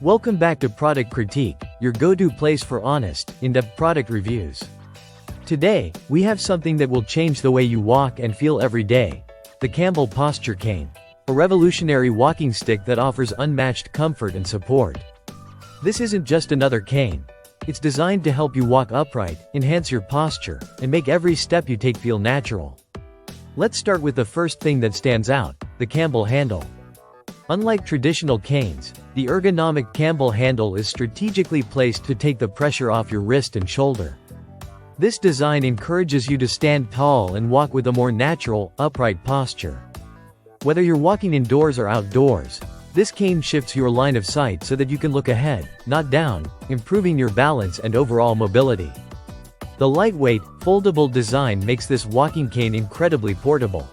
Welcome back to Product Critique, your go-to place for honest, in-depth product reviews. Today, we have something that will change the way you walk and feel every day: the Campbell Posture Cane. A revolutionary walking stick that offers unmatched comfort and support. This isn't just another cane. It's designed to help you walk upright, enhance your posture, and make every step you take feel natural. Let's start with the first thing that stands out: the Campbell handle. Unlike traditional canes, the ergonomic Campbell handle is strategically placed to take the pressure off your wrist and shoulder. This design encourages you to stand tall and walk with a more natural, upright posture. Whether you're walking indoors or outdoors, this cane shifts your line of sight so that you can look ahead, not down, improving your balance and overall mobility. The lightweight, foldable design makes this walking cane incredibly portable.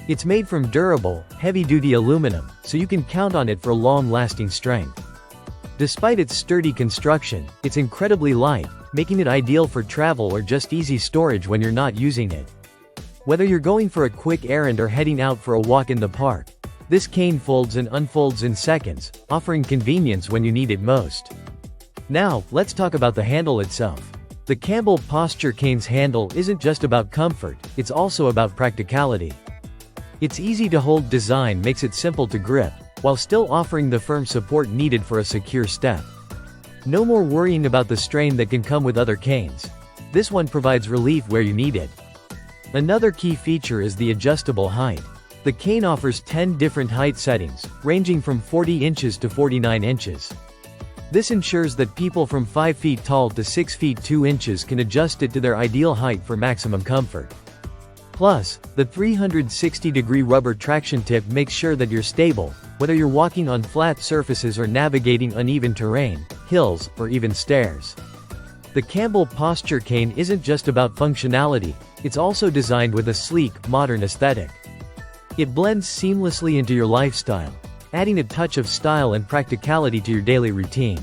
It's made from durable, heavy-duty aluminum, so you can count on it for long-lasting strength. Despite its sturdy construction, it's incredibly light, making it ideal for travel or just easy storage when you're not using it. Whether you're going for a quick errand or heading out for a walk in the park, this cane folds and unfolds in seconds, offering convenience when you need it most. Now, let's talk about the handle itself. The Campbell Posture Cane's handle isn't just about comfort, it's also about practicality. Its easy-to-hold design makes it simple to grip, while still offering the firm support needed for a secure step. No more worrying about the strain that can come with other canes. This one provides relief where you need it. Another key feature is the adjustable height. The cane offers 10 different height settings, ranging from 40 inches to 49 inches. This ensures that people from 5 feet tall to 6 feet 2 inches can adjust it to their ideal height for maximum comfort. Plus, the 360-degree rubber traction tip makes sure that you're stable, whether you're walking on flat surfaces or navigating uneven terrain, hills, or even stairs. The Campbell Posture Cane isn't just about functionality, it's also designed with a sleek, modern aesthetic. It blends seamlessly into your lifestyle, adding a touch of style and practicality to your daily routine.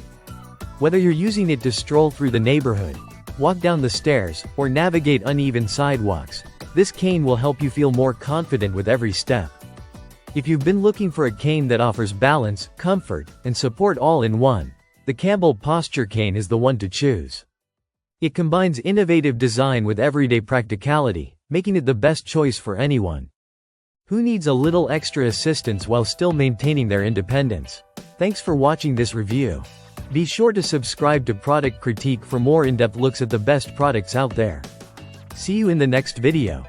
Whether you're using it to stroll through the neighborhood, walk down the stairs, or navigate uneven sidewalks, this cane will help you feel more confident with every step. If you've been looking for a cane that offers balance, comfort, and support all in one, the Campbell Posture Cane is the one to choose. It combines innovative design with everyday practicality, making it the best choice for anyone who needs a little extra assistance while still maintaining their independence. Thanks for watching this review. Be sure to subscribe to Product Critique for more in-depth looks at the best products out there. See you in the next video.